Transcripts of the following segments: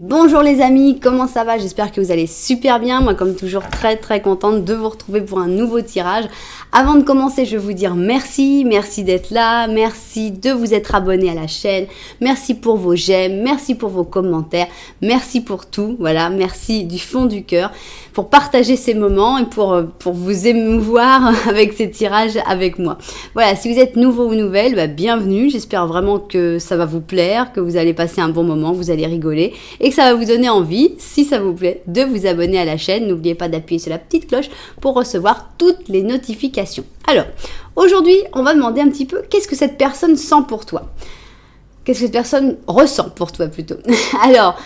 Bonjour les amis, comment ça va? J'espère que vous allez super bien. Moi comme toujours très contente de vous retrouver pour un nouveau tirage. Avant de commencer, je vais vous dire merci d'être là, merci de vous être abonné à la chaîne, merci pour vos j'aime, merci pour vos commentaires, merci pour tout, voilà, merci du fond du cœur pour partager ces moments et pour vous émouvoir avec ces tirages avec moi. Voilà, si vous êtes nouveau ou nouvelle, bienvenue, j'espère vraiment que ça va vous plaire, que vous allez passer un bon moment, vous allez rigoler et que ça va vous donner envie, si ça vous plaît, de vous abonner à la chaîne. N'oubliez pas d'appuyer sur la petite cloche pour recevoir toutes les notifications. Alors, aujourd'hui, on va demander un petit peu qu'est-ce que cette personne sent pour toi. Qu'est-ce que cette personne ressent pour toi plutôt. Alors,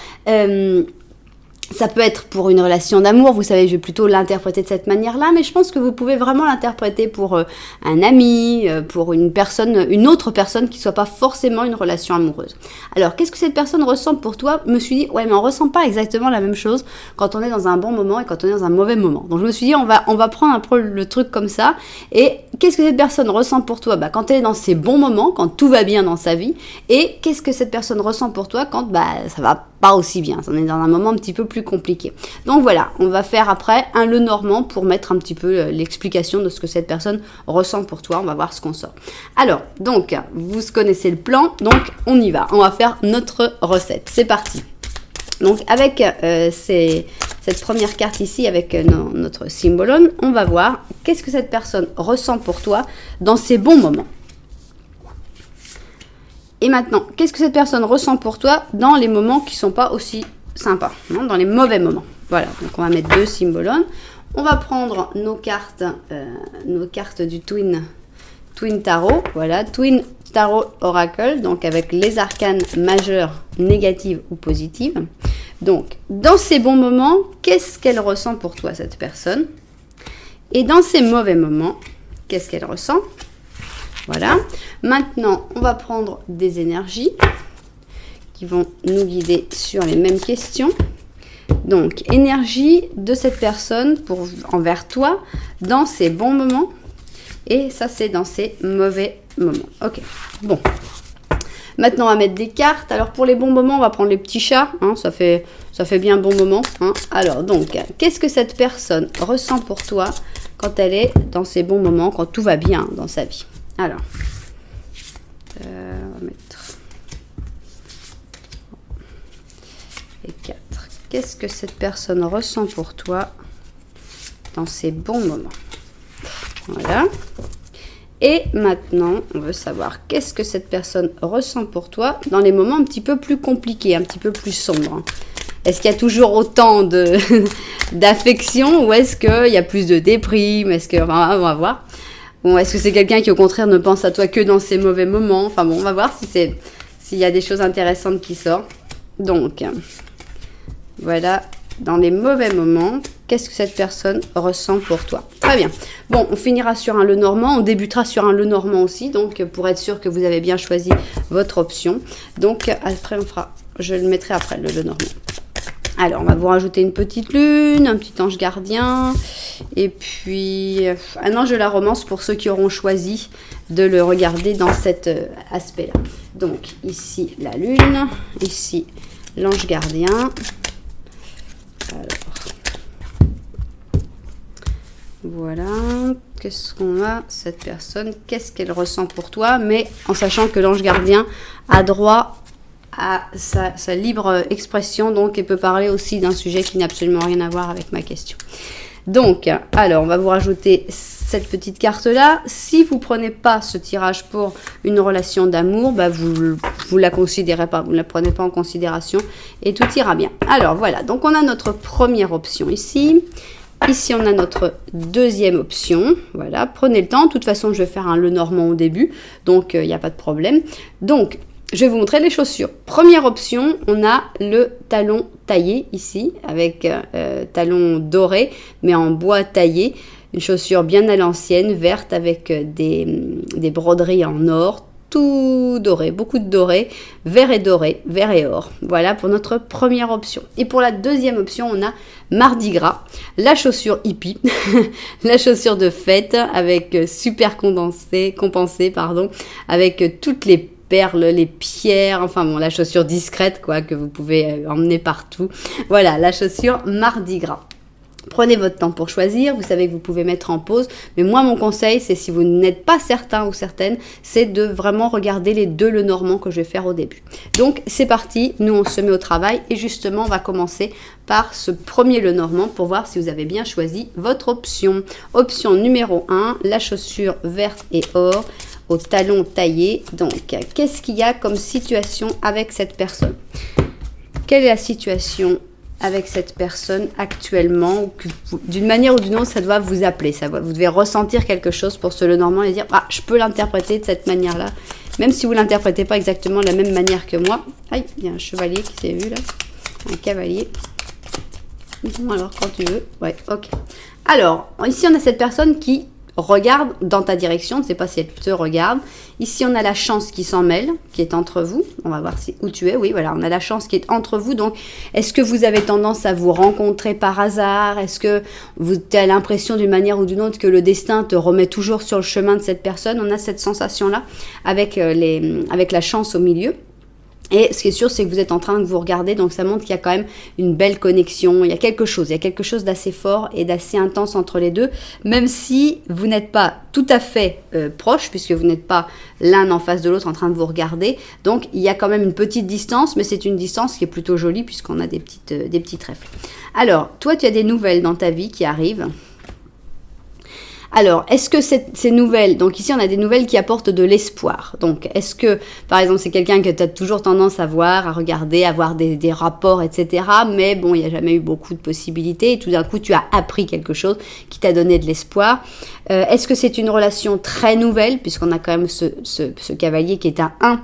ça peut être pour une relation d'amour, vous savez, je vais plutôt l'interpréter de cette manière-là, mais je pense que vous pouvez vraiment l'interpréter pour un ami, pour une autre personne qui ne soit pas forcément une relation amoureuse. Alors, qu'est-ce que cette personne ressent pour toi? Je me suis dit, ouais, mais on ne ressent pas exactement la même chose quand on est dans un bon moment et quand on est dans un mauvais moment. Donc, je me suis dit, on va prendre un peu le truc comme ça. Et qu'est-ce que cette personne ressent pour toi? Quand elle est dans ses bons moments, quand tout va bien dans sa vie. Et qu'est-ce que cette personne ressent pour toi quand ça va pas aussi bien, on est dans un moment un petit peu plus compliqué. Donc voilà, on va faire après un Lenormand pour mettre un petit peu l'explication de ce que cette personne ressent pour toi. On va voir ce qu'on sort. Alors, donc, vous connaissez le plan, donc on y va. On va faire notre recette. C'est parti. Donc avec cette première carte ici, avec notre symbolone, on va voir qu'est-ce que cette personne ressent pour toi dans ses bons moments. Et maintenant, qu'est-ce que cette personne ressent pour toi dans les moments qui ne sont pas aussi sympas, hein, dans les mauvais moments. Voilà, donc on va mettre deux symbolones. On va prendre nos cartes du Twin Tarot. Voilà, Twin Tarot Oracle, donc avec les arcanes majeures, négatives ou positives. Donc, dans ces bons moments, qu'est-ce qu'elle ressent pour toi, cette personne? Et dans ces mauvais moments, qu'est-ce qu'elle ressent? Voilà. Maintenant, on va prendre des énergies qui vont nous guider sur les mêmes questions. Donc, énergie de cette personne envers toi dans ses bons moments. Et ça, c'est dans ses mauvais moments. Ok, bon. Maintenant, on va mettre des cartes. Alors, pour les bons moments, on va prendre les petits chats. Hein, ça fait bien bon moment. Hein. Alors, donc, qu'est-ce que cette personne ressent pour toi quand elle est dans ses bons moments, quand tout va bien dans sa vie? Alors, on va mettre les 4. Qu'est-ce que cette personne ressent pour toi dans ses bons moments? Voilà. Et maintenant, on veut savoir qu'est-ce que cette personne ressent pour toi dans les moments un petit peu plus compliqués, un petit peu plus sombres. Est-ce qu'il y a toujours autant d'affection ou est-ce qu'il y a plus de déprime? On va voir. Bon, est-ce que c'est quelqu'un qui, au contraire, ne pense à toi que dans ses mauvais moments? Enfin bon, on va voir s'il y a des choses intéressantes qui sortent. Donc, voilà, dans les mauvais moments, qu'est-ce que cette personne ressent pour toi? Très bien. Bon, on finira sur un Lenormand, on débutera sur un Lenormand aussi, donc pour être sûr que vous avez bien choisi votre option. Donc, après, je le mettrai après, le Lenormand. Alors, on va vous rajouter une petite lune, un petit ange gardien, et puis un ange de la romance pour ceux qui auront choisi de le regarder dans cet aspect-là. Donc, ici, la lune, ici, l'ange gardien. Alors, voilà, qu'est-ce qu'on a, cette personne, qu'est-ce qu'elle ressent pour toi, mais en sachant que l'ange gardien a droit à sa libre expression, donc elle peut parler aussi d'un sujet qui n'a absolument rien à voir avec ma question. Donc, alors, on va vous rajouter cette petite carte-là. Si vous ne prenez pas ce tirage pour une relation d'amour, vous la considérez pas, vous ne la prenez pas en considération et tout ira bien. Alors, voilà, donc on a notre première option ici. Ici, on a notre deuxième option. Voilà, prenez le temps. De toute façon, je vais faire un Lenormand au début, donc il n'y a pas de problème. Donc, je vais vous montrer les chaussures. Première option, on a le talon taillé ici, avec talon doré, mais en bois taillé. Une chaussure bien à l'ancienne, verte, avec des broderies en or, tout doré, beaucoup de doré, vert et or. Voilà pour notre première option. Et pour la deuxième option, on a Mardi Gras, la chaussure hippie, la chaussure de fête avec super compensée, avec toutes les perles, les pierres, enfin bon, la chaussure discrète, quoi, que vous pouvez emmener partout. Voilà, la chaussure Mardi Gras. Prenez votre temps pour choisir, vous savez que vous pouvez mettre en pause, mais moi mon conseil c'est si vous n'êtes pas certain ou certaine, c'est de vraiment regarder les deux le normand que je vais faire au début. Donc c'est parti, nous on se met au travail et justement on va commencer par ce premier le normand pour voir si vous avez bien choisi votre option. Option numéro 1, la chaussure verte et or au talon taillé. Donc qu'est-ce qu'il y a comme situation avec cette personne? Quelle est la situation avec cette personne actuellement, d'une manière ou d'une autre, ça doit vous appeler, vous devez ressentir quelque chose pour ce le normand et dire « Ah, je peux l'interpréter de cette manière-là », même si vous ne l'interprétez pas exactement de la même manière que moi. Aïe, il y a un chevalier qui s'est vu là, un cavalier. Bon, alors, quand tu veux, ouais, ok. Alors, ici on a cette personne qui regarde dans ta direction, je ne sais pas si elle te regarde. Ici, on a la chance qui s'en mêle, qui est entre vous. On va voir où tu es. Oui, voilà, on a la chance qui est entre vous. Donc, est-ce que vous avez tendance à vous rencontrer par hasard? Est-ce que vous avez l'impression d'une manière ou d'une autre que le destin te remet toujours sur le chemin de cette personne? On a cette sensation-là avec la chance au milieu. Et ce qui est sûr, c'est que vous êtes en train de vous regarder, donc ça montre qu'il y a quand même une belle connexion, il y a quelque chose d'assez fort et d'assez intense entre les deux, même si vous n'êtes pas tout à fait proches, puisque vous n'êtes pas l'un en face de l'autre en train de vous regarder, donc il y a quand même une petite distance, mais c'est une distance qui est plutôt jolie, puisqu'on a des petits trèfles. Alors, toi, tu as des nouvelles dans ta vie qui arrivent. Alors, est-ce que ces nouvelles, donc ici on a des nouvelles qui apportent de l'espoir. Donc, est-ce que, par exemple, c'est quelqu'un que tu as toujours tendance à voir, à regarder, à avoir des rapports, etc. Mais bon, il n'y a jamais eu beaucoup de possibilités et tout d'un coup, tu as appris quelque chose qui t'a donné de l'espoir. Est-ce que c'est une relation très nouvelle, puisqu'on a quand même ce cavalier qui est un 1.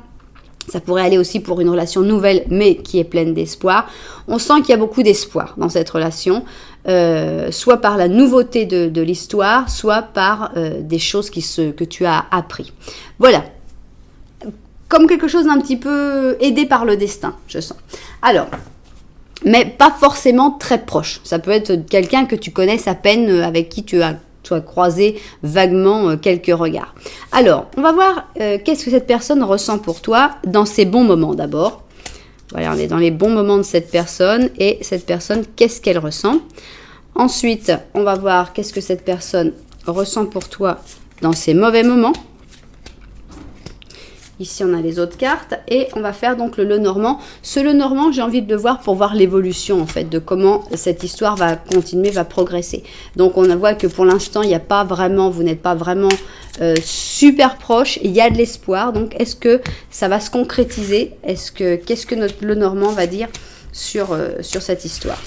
Ça pourrait aller aussi pour une relation nouvelle, mais qui est pleine d'espoir. On sent qu'il y a beaucoup d'espoir dans cette relation, soit par la nouveauté de l'histoire, soit par des choses que tu as appris. Voilà. Comme quelque chose d'un petit peu aidé par le destin, je sens. Alors, mais pas forcément très proche. Ça peut être quelqu'un que tu connaisses à peine, avec qui tu as croisé vaguement quelques regards. Alors, on va voir qu'est-ce que cette personne ressent pour toi dans ses bons moments d'abord. Voilà, on est dans les bons moments de cette personne et cette personne, qu'est-ce qu'elle ressent. Ensuite, on va voir qu'est-ce que cette personne ressent pour toi dans ses mauvais moments. Ici, on a les autres cartes et on va faire donc le Lenormand. Ce Lenormand, j'ai envie de le voir pour voir l'évolution en fait de comment cette histoire va continuer, va progresser. Donc, on voit que pour l'instant, il n'y a pas vraiment, vous n'êtes pas vraiment super proche. Il y a de l'espoir. Donc, est-ce que ça va se concrétiser? Qu'est-ce que notre Lenormand va dire sur cette histoire?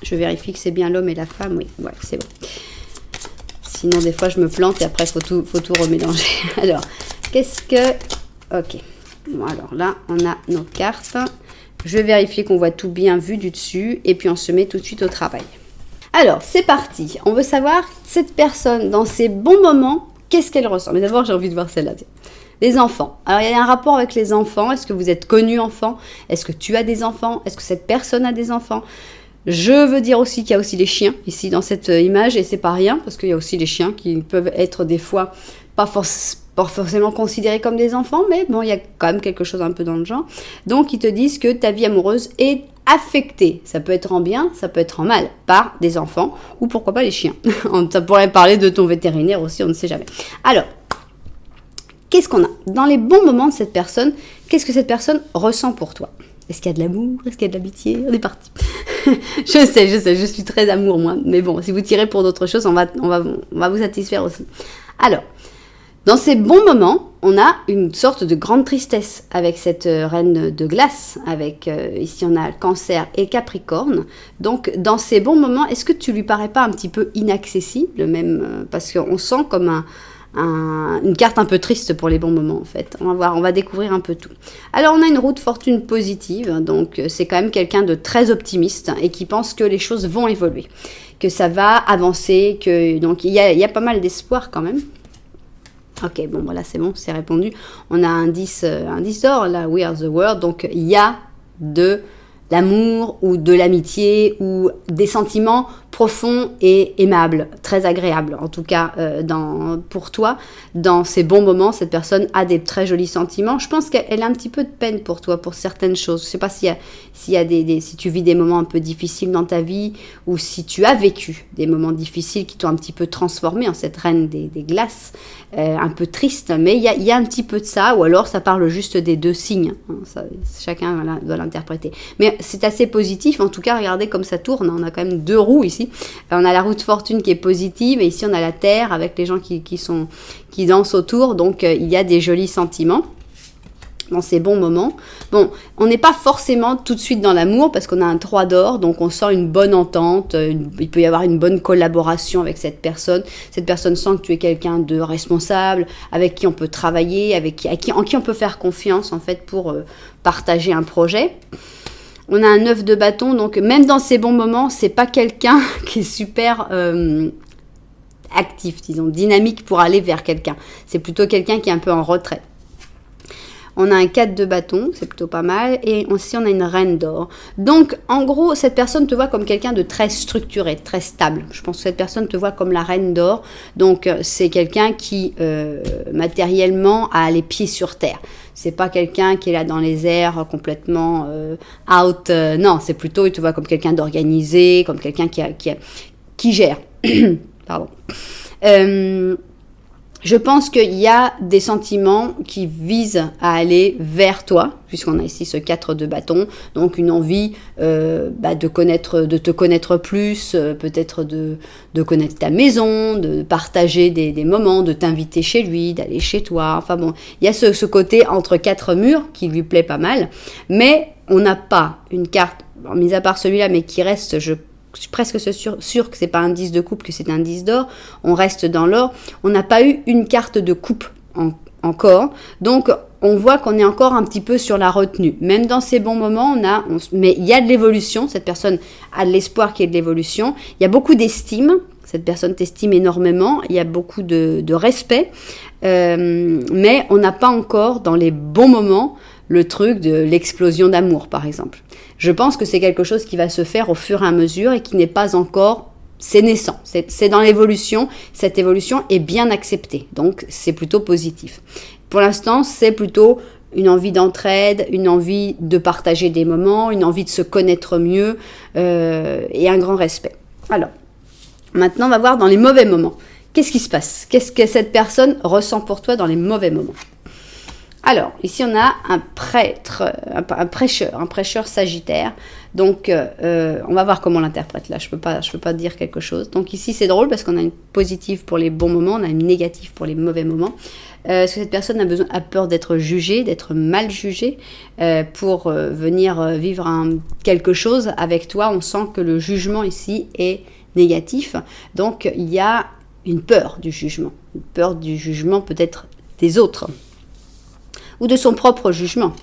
Je vérifie que c'est bien l'homme et la femme. Oui, ouais, c'est bon. Sinon, des fois, je me plante et après, faut tout remélanger. Alors, qu'est-ce que... Ok. Bon, alors là, on a nos cartes. Je vais vérifier qu'on voit tout bien vu du dessus. Et puis, on se met tout de suite au travail. Alors, c'est parti. On veut savoir, cette personne, dans ses bons moments, qu'est-ce qu'elle ressent? Mais d'abord, j'ai envie de voir celle-là. Les enfants. Alors, il y a un rapport avec les enfants. Est-ce que vous êtes connu enfant? Est-ce que tu as des enfants? Est-ce que cette personne a des enfants? Je veux dire aussi qu'il y a aussi les chiens ici dans cette image. Et c'est pas rien, parce qu'il y a aussi les chiens qui peuvent être des fois pas forcément considérés comme des enfants, mais bon, il y a quand même quelque chose un peu dans le genre. Donc, ils te disent que ta vie amoureuse est affectée. Ça peut être en bien, ça peut être en mal, par des enfants, ou pourquoi pas les chiens. Ça pourrait parler de ton vétérinaire aussi, on ne sait jamais. Alors, qu'est-ce qu'on a? Dans les bons moments de cette personne, qu'est-ce que cette personne ressent pour toi? Est-ce qu'il y a de l'amour? Est-ce qu'il y a de l'amitié? On est parti. je sais, je suis très amour, moi. Mais bon, si vous tirez pour d'autres choses, on va vous satisfaire aussi. Alors, dans ces bons moments, on a une sorte de grande tristesse avec cette reine de glace. Ici, on a Cancer et Capricorne. Donc, dans ces bons moments, est-ce que tu lui parais pas un petit peu inaccessible même parce qu'on sent comme une carte un peu triste pour les bons moments, en fait. On va voir, on va découvrir un peu tout. Alors, on a une roue de fortune positive. Donc, c'est quand même quelqu'un de très optimiste et qui pense que les choses vont évoluer, que ça va avancer, donc il y a pas mal d'espoir quand même. Ok, bon, voilà, c'est bon, c'est répondu. On a un 10 d'or, là, We Are the World. Donc, il y a de l'amour ou de l'amitié ou des sentiments profonds et aimables, très agréables. En tout cas, pour toi, dans ces bons moments, cette personne a des très jolis sentiments. Je pense qu'elle a un petit peu de peine pour toi, pour certaines choses. Je ne sais pas si tu vis des moments un peu difficiles dans ta vie ou si tu as vécu des moments difficiles qui t'ont un petit peu transformé en cette reine des glaces, un peu triste, mais il y a un petit peu de ça, ou alors ça parle juste des deux signes. Chacun doit l'interpréter. Mais c'est assez positif, en tout cas, regardez comme ça tourne, on a quand même 2 roues ici. On a la roue de fortune qui est positive, et ici on a la terre avec les gens qui dansent autour, donc il y a des jolis sentiments dans ces bons moments. Bon, on n'est pas forcément tout de suite dans l'amour parce qu'on a un 3 d'or, donc on sent une bonne entente, il peut y avoir une bonne collaboration avec cette personne. Cette personne sent que tu es quelqu'un de responsable, avec qui on peut travailler, en qui on peut faire confiance en fait pour partager un projet. On a un 9 de bâton, donc même dans ces bons moments, c'est pas quelqu'un qui est super actif, disons, dynamique pour aller vers quelqu'un. C'est plutôt quelqu'un qui est un peu en retrait. On a un 4 de bâton, c'est plutôt pas mal. Et aussi, on a une reine d'or. Donc, en gros, cette personne te voit comme quelqu'un de très structuré, très stable. Je pense que cette personne te voit comme la reine d'or. Donc, c'est quelqu'un qui, matériellement, a les pieds sur terre. C'est pas quelqu'un qui est là dans les airs, complètement out. Non, c'est plutôt, il te voit comme quelqu'un d'organisé, comme quelqu'un qui gère. Pardon. Je pense qu'il y a des sentiments qui visent à aller vers toi, puisqu'on a ici ce 4 de bâton, donc une envie de te connaître plus, peut-être de connaître ta maison, de partager des moments, de t'inviter chez lui, d'aller chez toi. Enfin bon, il y a ce côté entre 4 murs qui lui plaît pas mal, mais on n'a pas une carte, mis à part celui-là, mais qui reste, je suis presque sûre que c'est pas un 10 de coupe, que c'est un 10 d'or. On reste dans l'or. On n'a pas eu une carte de coupe encore. Donc, on voit qu'on est encore un petit peu sur la retenue. Même dans ces bons moments, mais il y a de l'évolution. Cette personne a de l'espoir qu'il y ait de l'évolution. Il y a beaucoup d'estime. Cette personne t'estime énormément. Il y a beaucoup de respect. Mais on n'a pas encore, dans les bons moments, le truc de l'explosion d'amour, par exemple. Je pense que c'est quelque chose qui va se faire au fur et à mesure et qui n'est pas encore... C'est naissant, c'est dans l'évolution. Cette évolution est bien acceptée, donc c'est plutôt positif. Pour l'instant, c'est plutôt une envie d'entraide, une envie de partager des moments, une envie de se connaître mieux et un grand respect. Alors, maintenant, on va voir dans les mauvais moments. Qu'est-ce qui se passe? Qu'est-ce que cette personne ressent pour toi dans les mauvais moments? Alors, ici, on a un prêtre, un prêcheur sagittaire. Donc, on va voir comment on l'interprète là. Je peux pas dire quelque chose. Donc ici, c'est drôle parce qu'on a une positive pour les bons moments, on a une négative pour les mauvais moments. Parce que cette personne a peur d'être jugée, d'être mal jugée pour venir vivre quelque chose avec toi. On sent que le jugement ici est négatif. Donc, il y a une peur du jugement. Une peur du jugement peut-être des autres. Ou de son propre jugement.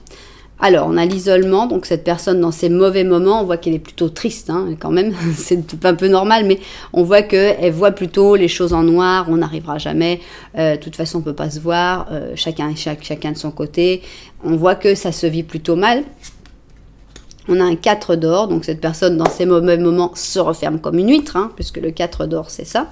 Alors, on a l'isolement, donc cette personne dans ses mauvais moments, on voit qu'elle est plutôt triste, quand même, c'est un peu normal, mais on voit qu'elle voit plutôt les choses en noir, on n'arrivera jamais, de toute façon on ne peut pas se voir, chacun de son côté, on voit que ça se vit plutôt mal. On a un 4 d'or, donc cette personne dans ses mauvais moments se referme comme une huître, puisque le 4 d'or c'est ça.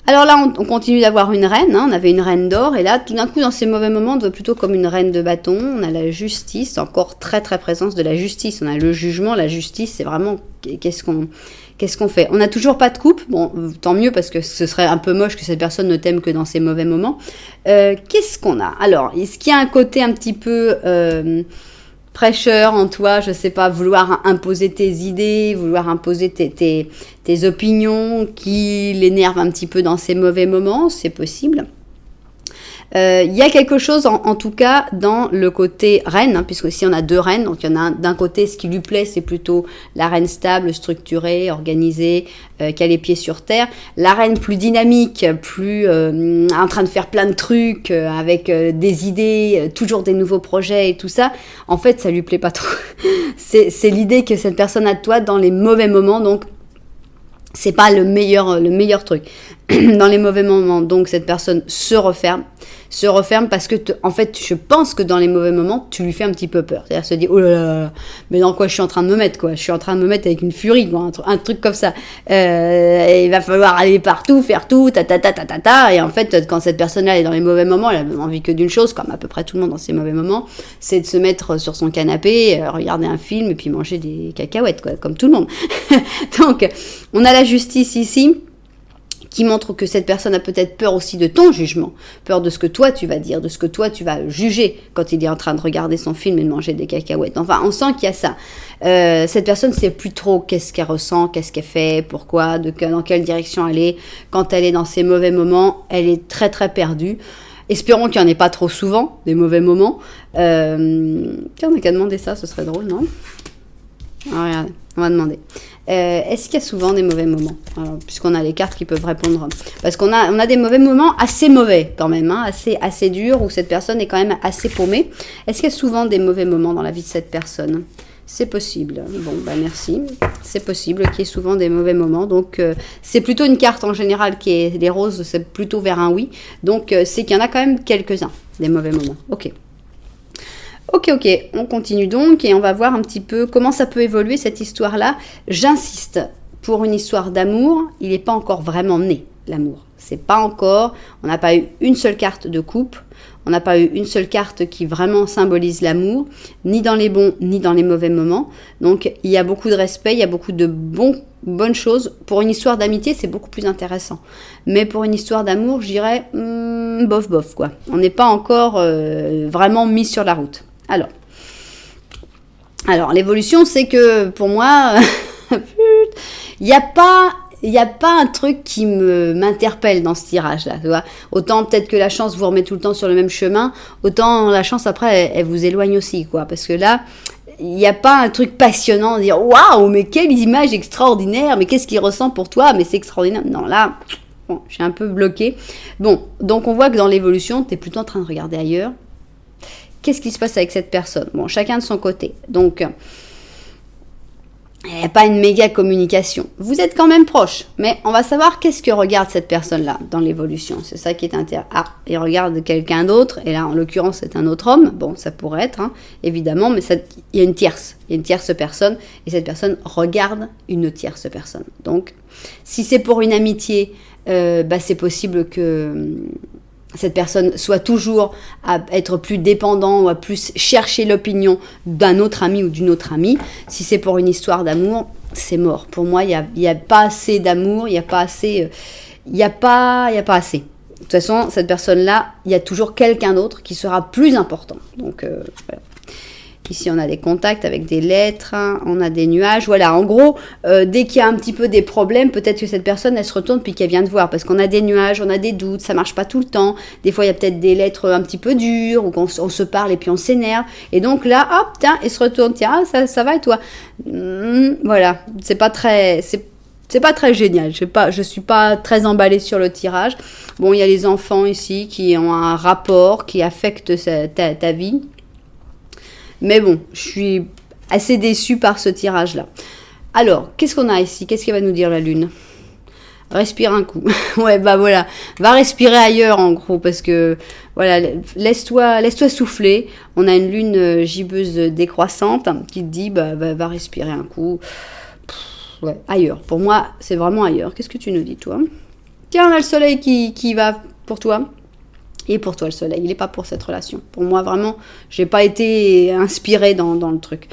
Alors là, on continue d'avoir une reine, on avait une reine d'or, et là, tout d'un coup, dans ces mauvais moments, on voit plutôt comme une reine de bâton, on a la justice, encore très très présence de la justice, on a le jugement, la justice, c'est vraiment, qu'est-ce qu'on fait? On n'a toujours pas de coupe, bon, tant mieux, parce que ce serait un peu moche que cette personne ne t'aime que dans ses mauvais moments. Qu'est-ce qu'on a? Alors, est-ce qu'il y a un côté un petit peu... prêcheur en toi, je sais pas, vouloir imposer tes idées, vouloir imposer tes opinions qui l'énervent un petit peu dans ces mauvais moments, c'est possible. Il y a quelque chose en tout cas dans le côté reine, puisque ici on a 2 reines, donc il y en a d'un côté ce qui lui plaît c'est plutôt la reine stable, structurée, organisée, qui a les pieds sur terre, la reine plus dynamique, plus en train de faire plein de trucs, avec des idées, toujours des nouveaux projets et tout ça, en fait ça lui plaît pas trop. c'est l'idée que cette personne a de toi dans les mauvais moments, donc c'est pas le meilleur truc. Dans les mauvais moments, donc cette personne se referme, se referme parce que, en fait, je pense que dans les mauvais moments, tu lui fais un petit peu peur. C'est-à-dire se dit, oh là là, mais dans quoi je suis en train de me mettre, quoi. Je suis en train de me mettre avec une furie, quoi, un truc comme ça. Il va falloir aller partout, faire tout, ta. Et en fait, quand cette personne-là est dans les mauvais moments, elle a envie que d'une chose, comme à peu près tout le monde dans ces mauvais moments, c'est de se mettre sur son canapé, regarder un film et puis manger des cacahuètes, quoi, comme tout le monde. Donc, on a la justice ici, qui montre que cette personne a peut-être peur aussi de ton jugement, peur de ce que toi tu vas dire, de ce que toi tu vas juger quand il est en train de regarder son film et de manger des cacahuètes. Enfin, on sent qu'il y a ça. Cette personne ne sait plus trop qu'est-ce qu'elle ressent, qu'est-ce qu'elle fait, pourquoi, dans quelle direction elle est. Quand elle est dans ses mauvais moments, elle est très très perdue. Espérons qu'il n'y en ait pas trop souvent, des mauvais moments. Tiens, on n'a qu'à demander ça, ce serait drôle, non ? Ah, regardez, on va demander. Est-ce qu'il y a souvent des mauvais moments ? Alors, puisqu'on a les cartes qui peuvent répondre. Parce qu'on a des mauvais moments assez mauvais quand même, hein, assez durs, où cette personne est quand même assez paumée. Est-ce qu'il y a souvent des mauvais moments dans la vie de cette personne ? C'est possible. Bon, bah merci. C'est possible qu'il y ait souvent des mauvais moments. Donc, c'est plutôt une carte en général qui est les roses, c'est plutôt vers un oui. Donc, c'est qu'il y en a quand même quelques-uns, des mauvais moments. Ok, on continue donc et on va voir un petit peu comment ça peut évoluer cette histoire-là. J'insiste, pour une histoire d'amour, il n'est pas encore vraiment né, l'amour. C'est pas encore, on n'a pas eu une seule carte de couple, on n'a pas eu une seule carte qui vraiment symbolise l'amour, ni dans les bons, ni dans les mauvais moments. Donc il y a beaucoup de respect, il y a beaucoup de bonnes choses. Pour une histoire d'amitié, c'est beaucoup plus intéressant. Mais pour une histoire d'amour, je dirais, bof, quoi. On n'est pas encore vraiment mis sur la route. Alors, l'évolution, c'est que pour moi, il n'y a pas un truc qui m'interpelle dans ce tirage-là. Tu vois, autant peut-être que la chance vous remet tout le temps sur le même chemin, autant la chance après, elle vous éloigne aussi, quoi. Parce que là, il n'y a pas un truc passionnant de dire « Waouh, mais quelle image extraordinaire, mais qu'est-ce qu'il ressent pour toi, mais c'est extraordinaire. » Non, là, bon, je suis un peu bloquée. Bon, donc on voit que dans l'évolution, tu es plutôt en train de regarder ailleurs. Qu'est-ce qui se passe avec cette personne ? Bon, chacun de son côté. Donc, il n'y a pas une méga communication. Vous êtes quand même proches, mais on va savoir qu'est-ce que regarde cette personne-là dans l'évolution. C'est ça qui est intéressant. Ah, il regarde quelqu'un d'autre, et là, en l'occurrence, c'est un autre homme. Bon, ça pourrait être, hein, évidemment, mais il y a une tierce. Il y a une tierce personne, et cette personne regarde une tierce personne. Donc, si c'est pour une amitié, c'est possible que cette personne soit toujours à être plus dépendant ou à plus chercher l'opinion d'un autre ami ou d'une autre amie. Si c'est pour une histoire d'amour, c'est mort. Pour moi, il y a pas assez d'amour, il y a pas assez. De toute façon, cette personne-là, il y a toujours quelqu'un d'autre qui sera plus important. Donc, voilà. Ici, on a des contacts avec des lettres, hein, on a des nuages. Voilà, en gros, dès qu'il y a un petit peu des problèmes, peut-être que cette personne, elle se retourne puis qu'elle vient te voir. Parce qu'on a des nuages, on a des doutes, ça marche pas tout le temps. Des fois, il y a peut-être des lettres un petit peu dures, ou qu'on se parle et puis on s'énerve. Et donc là, hop, tiens, il se retourne. Tiens, ça va et toi ? Voilà, c'est pas très génial. Je suis pas très emballée sur le tirage. Bon, il y a les enfants ici qui ont un rapport qui affecte ta vie. Mais bon, je suis assez déçue par ce tirage-là. Alors, qu'est-ce qu'on a ici ? Qu'est-ce qu'elle va nous dire la lune ? Respire un coup. Ouais, bah voilà. Va respirer ailleurs, en gros, parce que, voilà, laisse-toi souffler. On a une lune gibbeuse décroissante qui te dit, va respirer un coup. Ouais, ailleurs. Pour moi, c'est vraiment ailleurs. Qu'est-ce que tu nous dis, toi ? Tiens, on a le soleil qui va pour toi. Et pour toi, le soleil, il n'est pas pour cette relation. Pour moi, vraiment, je n'ai pas été inspirée dans le truc.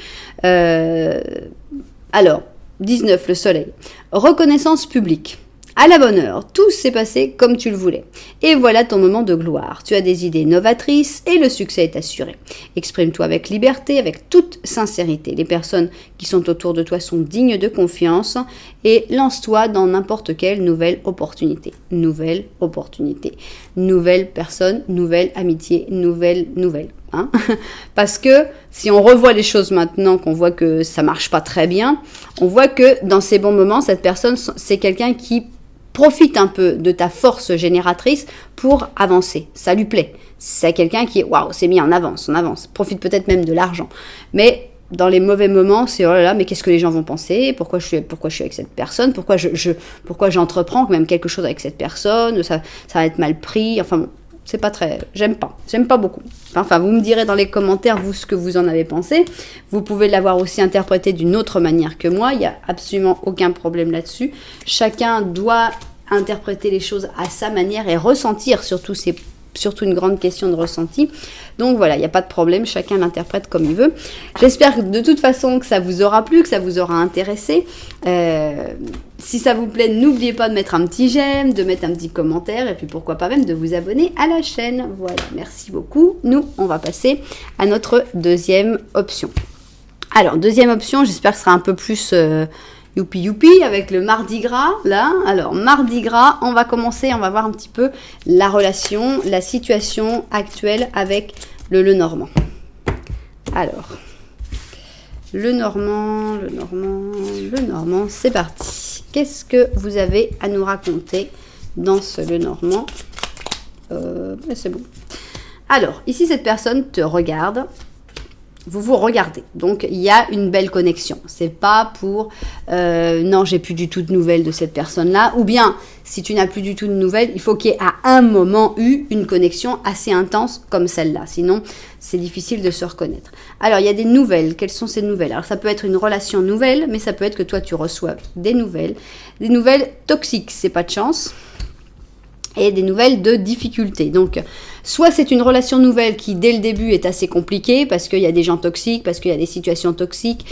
Alors, 19, le soleil. Reconnaissance publique. À la bonne heure, tout s'est passé comme tu le voulais. Et voilà ton moment de gloire. Tu as des idées novatrices et le succès est assuré. Exprime-toi avec liberté, avec toute sincérité. Les personnes qui sont autour de toi sont dignes de confiance et lance-toi dans n'importe quelle nouvelle opportunité. Nouvelle opportunité. Nouvelle personne, nouvelle amitié, nouvelle. Hein. Parce que si on revoit les choses maintenant, qu'on voit que ça marche pas très bien, on voit que dans ces bons moments, cette personne, c'est quelqu'un qui profite un peu de ta force génératrice pour avancer. Ça lui plaît. C'est quelqu'un qui, waouh, s'est mis en avance. Profite peut-être même de l'argent. Mais dans les mauvais moments, c'est oh là là, mais qu'est-ce que les gens vont penser ? Pourquoi je suis avec cette personne ? Pourquoi j'entreprends même quelque chose avec cette personne ? Ça va être mal pris. Enfin bon, c'est pas très... J'aime pas beaucoup. Enfin, vous me direz dans les commentaires, vous, ce que vous en avez pensé. Vous pouvez l'avoir aussi interprété d'une autre manière que moi. Il n'y a absolument aucun problème là-dessus. Chacun doit interpréter les choses à sa manière et ressentir, surtout, c'est surtout une grande question de ressenti. Donc voilà, il n'y a pas de problème, chacun l'interprète comme il veut. J'espère de toute façon que ça vous aura plu, que ça vous aura intéressé. Si ça vous plaît, n'oubliez pas de mettre un petit j'aime, de mettre un petit commentaire et puis pourquoi pas même de vous abonner à la chaîne. Voilà, merci beaucoup. Nous, on va passer à notre deuxième option. Alors, deuxième option, j'espère que ce sera un peu plus... youpi youpi avec le Mardi Gras là. Alors Mardi Gras, on va commencer, on va voir un petit peu la relation, la situation actuelle avec le Lenormand. Alors le Normand, c'est parti. Qu'est-ce que vous avez à nous raconter dans ce Lenormand? C'est bon. Alors ici cette personne te regarde. Vous vous regardez, donc il y a une belle connexion. C'est pas pour non, j'ai plus du tout de nouvelles de cette personne-là, ou bien si tu n'as plus du tout de nouvelles, il faut qu'il y ait à un moment eu une connexion assez intense comme celle-là. Sinon, c'est difficile de se reconnaître. Alors, il y a des nouvelles. Quelles sont ces nouvelles? Alors, ça peut être une relation nouvelle, mais ça peut être que toi, tu reçois des nouvelles toxiques, c'est pas de chance. Et des nouvelles de difficultés. Donc, soit c'est une relation nouvelle qui, dès le début, est assez compliquée parce qu'il y a des gens toxiques, parce qu'il y a des situations toxiques,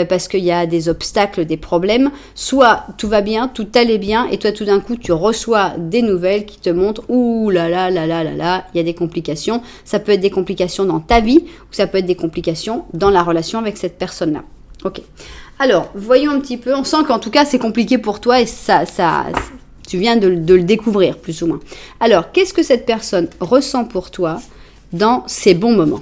parce qu'il y a des obstacles, des problèmes. Soit tout va bien, tout allait bien, et toi, tout d'un coup, tu reçois des nouvelles qui te montrent « Ouh là là là là là là, il y a des complications. » Ça peut être des complications dans ta vie, ou ça peut être des complications dans la relation avec cette personne-là. Ok. Alors, voyons un petit peu. On sent qu'en tout cas, c'est compliqué pour toi, et tu viens de le découvrir, plus ou moins. Alors, qu'est-ce que cette personne ressent pour toi dans ses bons moments?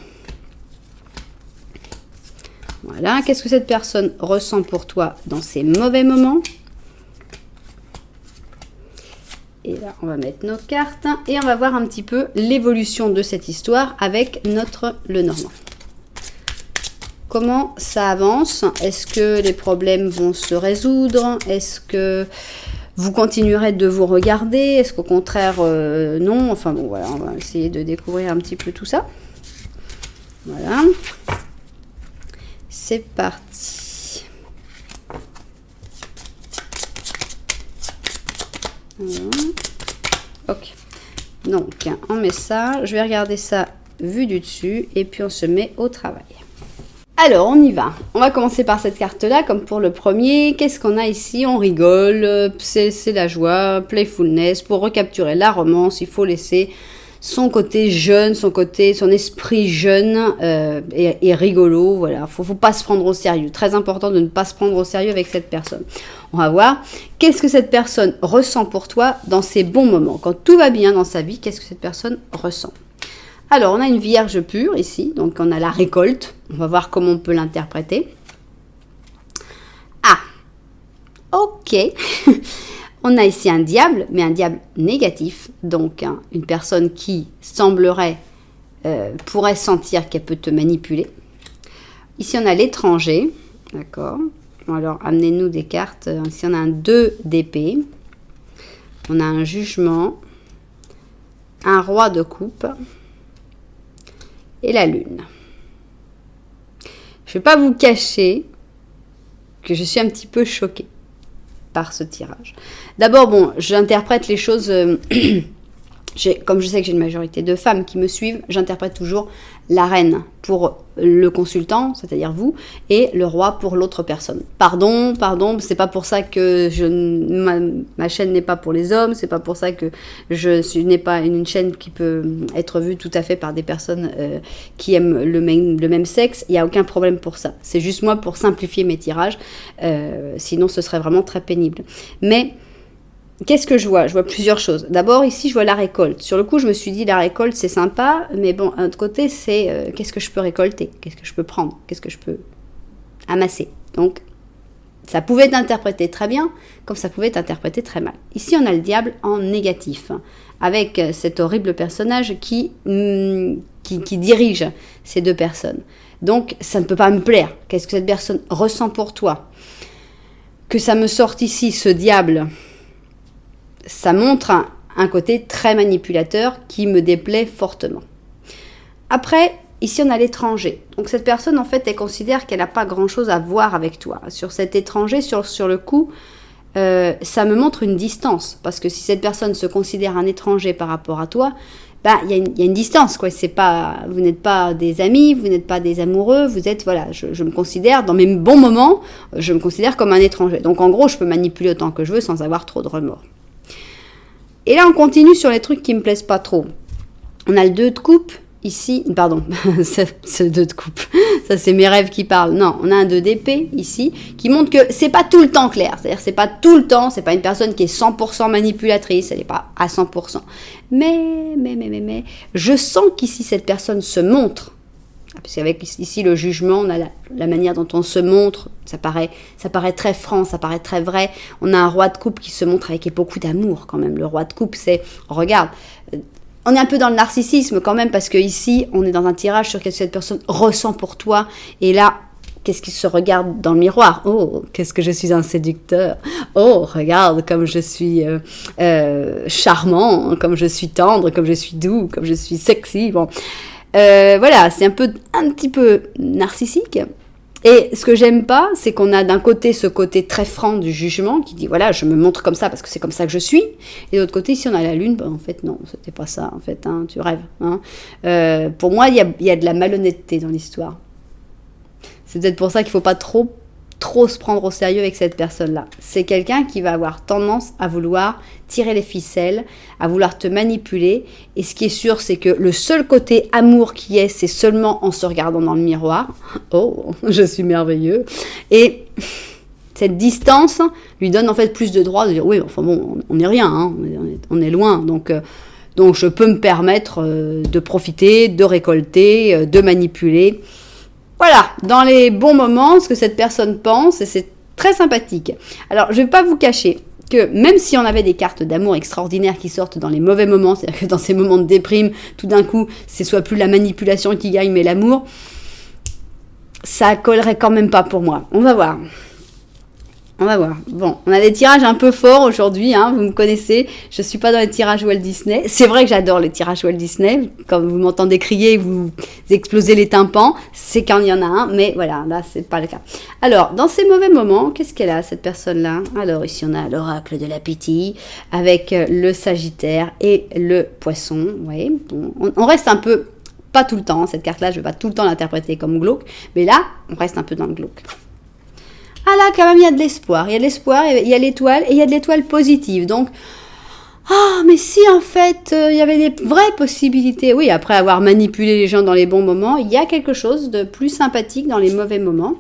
Voilà. Qu'est-ce que cette personne ressent pour toi dans ses mauvais moments? Et là, on va mettre nos cartes et on va voir un petit peu l'évolution de cette histoire avec notre Lenormand. Comment ça avance? Est-ce que les problèmes vont se résoudre? Est-ce que vous continuerez de vous regarder? Est-ce qu'au contraire, non? Enfin bon, voilà, on va essayer de découvrir un petit peu tout ça. Voilà. C'est parti. Voilà. Ok. Donc, on met ça. Je vais regarder ça vu du dessus et puis on se met au travail. Alors, on y va. On va commencer par cette carte-là, comme pour le premier. Qu'est-ce qu'on a ici? On rigole, c'est la joie, playfulness. Pour recapturer la romance, il faut laisser son côté jeune, son esprit jeune et rigolo. Voilà, faut pas se prendre au sérieux. Très important de ne pas se prendre au sérieux avec cette personne. On va voir. Qu'est-ce que cette personne ressent pour toi dans ses bons moments? Quand tout va bien dans sa vie, qu'est-ce que cette personne ressent? Alors, on a une vierge pure ici, donc on a la récolte. On va voir comment on peut l'interpréter. Ah, ok. On a ici un diable, mais un diable négatif. Donc, une personne qui semblerait, pourrait sentir qu'elle peut te manipuler. Ici, on a l'étranger. D'accord. Alors, amenez-nous des cartes. Ici, on a un 2 d'épée. On a un jugement. Un roi de coupe. Et la lune. Je ne vais pas vous cacher que je suis un petit peu choquée par ce tirage. D'abord, bon, j'interprète les choses... comme je sais que j'ai une majorité de femmes qui me suivent, j'interprète toujours la reine pour le consultant, c'est-à-dire vous, et le roi pour l'autre personne. Pardon, c'est pas pour ça que ma chaîne n'est pas pour les hommes, c'est pas pour ça que je n'ai pas une chaîne qui peut être vue tout à fait par des personnes qui aiment le même sexe. Il n'y a aucun problème pour ça. C'est juste moi pour simplifier mes tirages, sinon ce serait vraiment très pénible. Mais qu'est-ce que je vois? Je vois plusieurs choses. D'abord, ici, je vois la récolte. Sur le coup, je me suis dit, la récolte, c'est sympa, mais bon, d'un autre côté, c'est qu'est-ce que je peux récolter? Qu'est-ce que je peux prendre? Qu'est-ce que je peux amasser? Donc, ça pouvait être interprété très bien, comme ça pouvait être interprété très mal. Ici, on a le diable en négatif, avec cet horrible personnage qui dirige ces deux personnes. Donc, ça ne peut pas me plaire. Qu'est-ce que cette personne ressent pour toi? Que ça me sorte ici, ce diable... Ça montre un côté très manipulateur qui me déplaît fortement. Après, ici on a l'étranger. Donc cette personne, en fait, elle considère qu'elle n'a pas grand-chose à voir avec toi. Sur cet étranger, sur le coup, ça me montre une distance. Parce que si cette personne se considère un étranger par rapport à toi, il y a une distance, quoi. C'est pas, vous n'êtes pas des amis, vous n'êtes pas des amoureux, vous êtes, voilà, je me considère, dans mes bons moments, je me considère comme un étranger. Donc en gros, je peux manipuler autant que je veux sans avoir trop de remords. Et là, on continue sur les trucs qui me plaisent pas trop. On a le 2 de coupe. Ici, pardon, ce 2 de coupe, ça c'est mes rêves qui parlent. Non, on a un 2 d'épée ici qui montre que c'est pas tout le temps clair. C'est-à-dire c'est pas tout le temps, c'est pas une personne qui est 100% manipulatrice, elle n'est pas à 100%. Mais, je sens qu'ici cette personne se montre. Parce qu'avec ici le jugement, on a la manière dont on se montre, ça paraît très franc, ça paraît très vrai. On a un roi de coupe qui se montre avec beaucoup d'amour quand même. Le roi de coupe, c'est, regarde, on est un peu dans le narcissisme quand même, parce que ici, on est dans un tirage sur ce que cette personne ressent pour toi. Et là, qu'est-ce qu'il se regarde dans le miroir? Oh, qu'est-ce que je suis un séducteur. Oh, regarde comme je suis charmant, comme je suis tendre, comme je suis doux, comme je suis sexy. Bon, voilà, c'est un petit peu narcissique. Et ce que j'aime pas, c'est qu'on a d'un côté ce côté très franc du jugement qui dit voilà, je me montre comme ça parce que c'est comme ça que je suis. Et de l'autre côté, si on a la lune, en fait non, c'était pas ça, en fait, hein, tu rêves. Hein. Pour moi, il y a de la malhonnêteté dans l'histoire. C'est peut-être pour ça qu'il faut pas trop se prendre au sérieux avec cette personne-là. C'est quelqu'un qui va avoir tendance à vouloir tirer les ficelles, à vouloir te manipuler. Et ce qui est sûr, c'est que le seul côté amour qui est, c'est seulement en se regardant dans le miroir. Oh, je suis merveilleux. Et cette distance lui donne en fait plus de droit de dire oui, enfin bon, on n'est rien, hein, on est loin. Donc je peux me permettre de profiter, de récolter, de manipuler. Voilà, dans les bons moments, ce que cette personne pense, et c'est très sympathique. Alors, je ne vais pas vous cacher que même si on avait des cartes d'amour extraordinaires qui sortent dans les mauvais moments, c'est-à-dire que dans ces moments de déprime, tout d'un coup, c'est soit plus la manipulation qui gagne, mais l'amour, ça collerait quand même pas pour moi. On va voir. Bon, on a des tirages un peu forts aujourd'hui, hein, vous me connaissez, je suis pas dans les tirages Walt Disney. C'est vrai que j'adore les tirages Walt Disney, quand vous m'entendez crier, vous explosez les tympans, c'est quand il y en a un, mais voilà, là c'est pas le cas. Alors, dans ces mauvais moments, qu'est-ce qu'elle a cette personne-là? Alors ici on a l'oracle de l'appétit, avec le Sagittaire et le Poisson, ouais, bon, on reste un peu, pas tout le temps, cette carte-là, je vais pas tout le temps l'interpréter comme glauque, mais là, on reste un peu dans le glauque. Ah là, quand même, il y a de l'espoir. Il y a de l'espoir, il y a l'étoile, et il y a de l'étoile positive. Donc, mais si en fait, il y avait des vraies possibilités. Oui, après avoir manipulé les gens dans les bons moments, il y a quelque chose de plus sympathique dans les mauvais moments.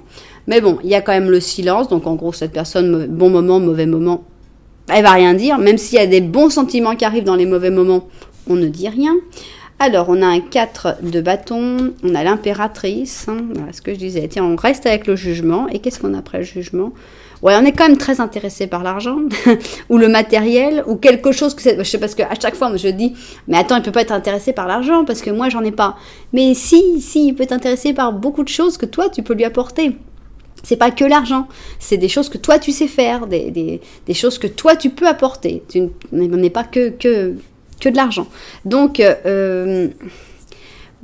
Mais bon, il y a quand même le silence. Donc, en gros, cette personne, bon moment, mauvais moment, elle va rien dire. Même s'il y a des bons sentiments qui arrivent dans les mauvais moments, on ne dit rien. Alors, on a un 4 de bâton, on a l'impératrice, hein, voilà ce que je disais. Tiens, on reste avec le jugement. Et qu'est-ce qu'on a après le jugement? Ouais, on est quand même très intéressé par l'argent, ou le matériel, ou quelque chose que c'est... Je sais, parce qu'à chaque fois, je dis, mais attends, il peut pas être intéressé par l'argent, parce que moi, j'en ai pas. Mais si, il peut être intéressé par beaucoup de choses que toi, tu peux lui apporter. C'est pas que l'argent, c'est des choses que toi, tu sais faire, des choses que toi, tu peux apporter. On n'est pas que de l'argent. Donc,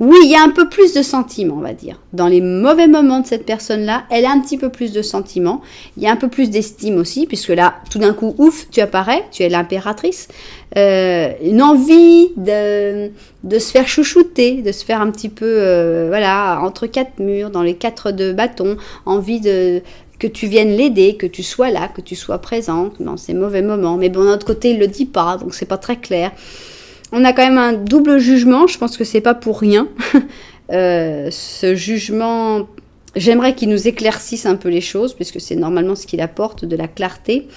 oui, il y a un peu plus de sentiments, on va dire. Dans les mauvais moments de cette personne-là, elle a un petit peu plus de sentiments. Il y a un peu plus d'estime aussi, puisque là, tout d'un coup, ouf, tu apparais, tu es l'impératrice. Une envie de se faire chouchouter, de se faire un petit peu, voilà, entre quatre murs, dans les 4 de bâton, envie que tu viennes l'aider, que tu sois là, que tu sois présente dans ces mauvais moments. Mais bon, d'un autre côté, il le dit pas, donc c'est pas très clair. On a quand même un double jugement, je pense que c'est pas pour rien. Ce jugement, j'aimerais qu'il nous éclaircisse un peu les choses, puisque c'est normalement ce qu'il apporte, de la clarté.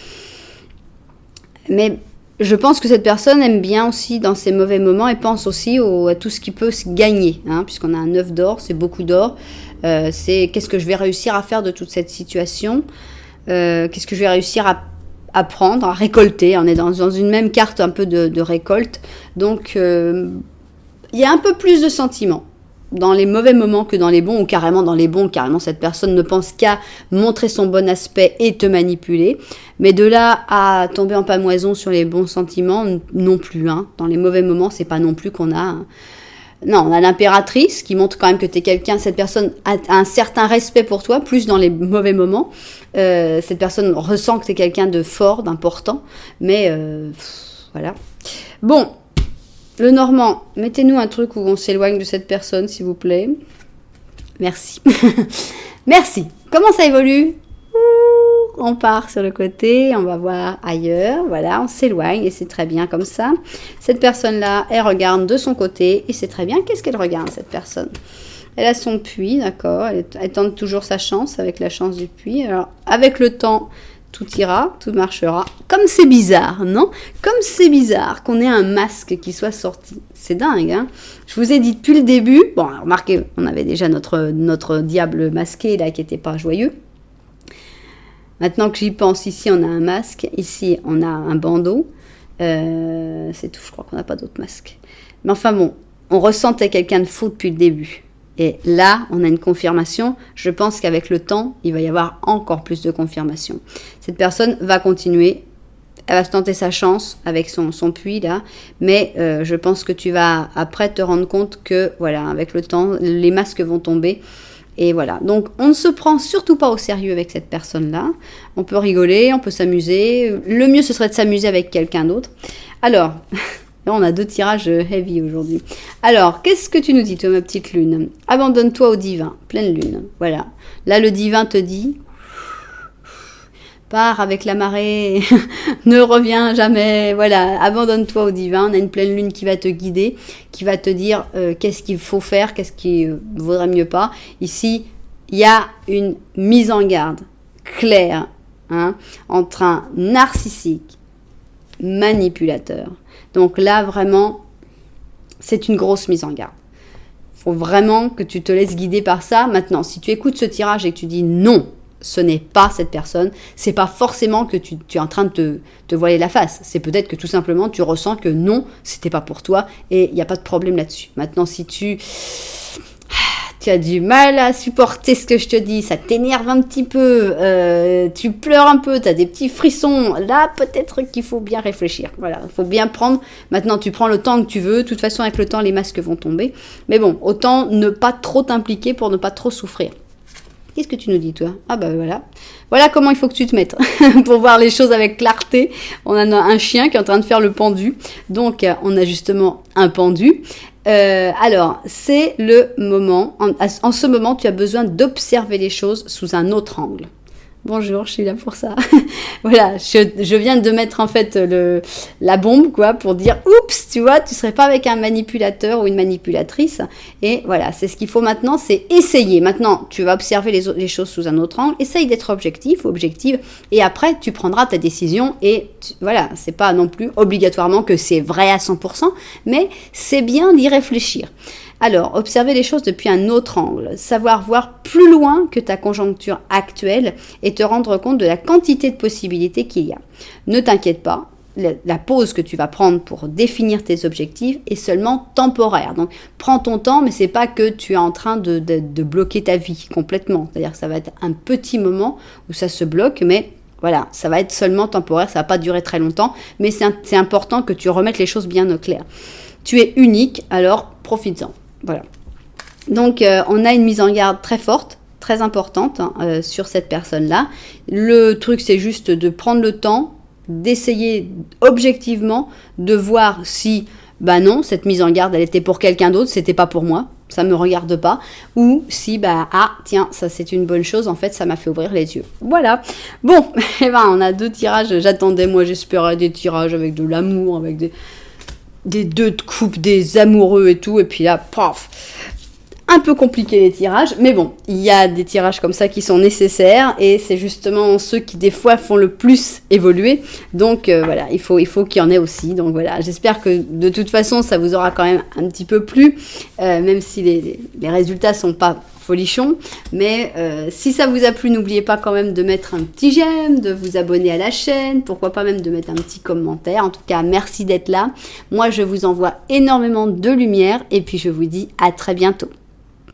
Mais je pense que cette personne aime bien aussi dans ces mauvais moments et pense aussi à tout ce qui peut se gagner, hein, puisqu'on a un 9 d'or, c'est beaucoup d'or. C'est qu'est-ce que je vais réussir à faire de toute cette situation, qu'est-ce que je vais réussir à prendre, à récolter. On est dans une même carte un peu de récolte, donc il y a un peu plus de sentiments. dans les mauvais moments que dans les bons, ou carrément dans les bons, carrément cette personne ne pense qu'à montrer son bon aspect et te manipuler. Mais de là à tomber en pamoison sur les bons sentiments, non plus. Hein. Dans les mauvais moments, c'est pas non plus qu'on a... Non, on a l'impératrice qui montre quand même que tu es quelqu'un, cette personne a un certain respect pour toi, plus dans les mauvais moments. Cette personne ressent que tu es quelqu'un de fort, d'important. Mais voilà. Bon, le Normand, mettez-nous un truc où on s'éloigne de cette personne, s'il vous plaît. Merci. Merci. Comment ça évolue ? On part sur le côté, on va voir ailleurs, voilà, on s'éloigne et c'est très bien comme ça. Cette personne-là, elle regarde de son côté et c'est très bien. Qu'est-ce qu'elle regarde, cette personne ? Elle a son puits, d'accord, elle tente toujours sa chance avec la chance du puits. Alors, avec le temps, tout ira, tout marchera. Comme c'est bizarre, non ? Comme c'est bizarre qu'on ait un masque qui soit sorti. C'est dingue, hein ? Je vous ai dit depuis le début, bon, remarquez, on avait déjà notre diable masqué là qui n'était pas joyeux. Maintenant que j'y pense, ici on a un masque, ici on a un bandeau, c'est tout, je crois qu'on n'a pas d'autres masques. Mais enfin bon, on ressentait quelqu'un de faux depuis le début. Et là, on a une confirmation. Je pense qu'avec le temps, il va y avoir encore plus de confirmation. Cette personne va continuer, elle va se tenter sa chance avec son puits là, mais je pense que tu vas après te rendre compte que voilà, avec le temps, les masques vont tomber. Et voilà, donc on ne se prend surtout pas au sérieux avec cette personne-là. On peut rigoler, on peut s'amuser. Le mieux, ce serait de s'amuser avec quelqu'un d'autre. Alors, là, on a 2 tirages heavy aujourd'hui. Alors, qu'est-ce que tu nous dis, toi, ma petite lune ? Abandonne-toi au divin, pleine lune. Voilà. Là, le divin te dit... Pars avec la marée, ne reviens jamais, voilà, abandonne-toi au divin, on a une pleine lune qui va te guider, qui va te dire qu'est-ce qu'il faut faire, qu'est-ce qui vaudrait mieux pas. Ici, il y a une mise en garde claire entre un narcissique, manipulateur. Donc là, vraiment, c'est une grosse mise en garde. Il faut vraiment que tu te laisses guider par ça. Maintenant, si tu écoutes ce tirage et que tu dis non, ce n'est pas cette personne, c'est pas forcément que tu es en train de te voiler la face. C'est peut-être que tout simplement tu ressens que non, c'était pas pour toi et il n'y a pas de problème là-dessus. Maintenant, si tu as du mal à supporter ce que je te dis, ça t'énerve un petit peu, tu pleures un peu, tu as des petits frissons, là peut-être qu'il faut bien réfléchir. Voilà, il faut bien prendre. Maintenant, tu prends le temps que tu veux. De toute façon, avec le temps, les masques vont tomber. Mais bon, autant ne pas trop t'impliquer pour ne pas trop souffrir. Qu'est-ce que tu nous dis, toi ? Ah bah voilà. Voilà comment il faut que tu te mettes pour voir les choses avec clarté. On a un chien qui est en train de faire le pendu. Donc, on a justement un pendu. Alors, c'est le moment. En ce moment, tu as besoin d'observer les choses sous un autre angle. Bonjour, je suis là pour ça. Voilà, je viens de mettre en fait la bombe, quoi, pour dire oups, tu vois, tu serais pas avec un manipulateur ou une manipulatrice. Et voilà, c'est ce qu'il faut maintenant, c'est essayer. Maintenant, tu vas observer les choses sous un autre angle. Essaye d'être objectif ou objective. Et après, tu prendras ta décision. Et voilà, c'est pas non plus obligatoirement que c'est vrai à 100%, mais c'est bien d'y réfléchir. Alors, observer les choses depuis un autre angle, savoir voir plus loin que ta conjoncture actuelle et te rendre compte de la quantité de possibilités qu'il y a. Ne t'inquiète pas, la pause que tu vas prendre pour définir tes objectifs est seulement temporaire. Donc, prends ton temps, mais c'est pas que tu es en train de bloquer ta vie complètement. C'est-à-dire que ça va être un petit moment où ça se bloque, mais voilà, ça va être seulement temporaire, ça va pas durer très longtemps, mais c'est important que tu remettes les choses bien au clair. Tu es unique, alors profites-en. Voilà. Donc, on a une mise en garde très forte, très importante sur cette personne-là. Le truc, c'est juste de prendre le temps, d'essayer objectivement de voir si, bah non, cette mise en garde, elle était pour quelqu'un d'autre, c'était pas pour moi, ça me regarde pas. Ou si, bah, ah, tiens, ça c'est une bonne chose, en fait, ça m'a fait ouvrir les yeux. Voilà. Bon, eh ben, on a 2 tirages. J'attendais, moi, j'espérais des tirages avec de l'amour, avec des 2 de coupe, des amoureux et tout, et puis là, paf, un peu compliqué les tirages, mais bon, il y a des tirages comme ça qui sont nécessaires, et c'est justement ceux qui des fois font le plus évoluer, donc voilà, il faut qu'il y en ait aussi, donc voilà, j'espère que de toute façon, ça vous aura quand même un petit peu plu, même si les résultats sont pas folichon, mais si ça vous a plu, n'oubliez pas quand même de mettre un petit j'aime, de vous abonner à la chaîne, pourquoi pas même de mettre un petit commentaire. En tout cas, merci d'être là. Moi, je vous envoie énormément de lumière et puis je vous dis à très bientôt.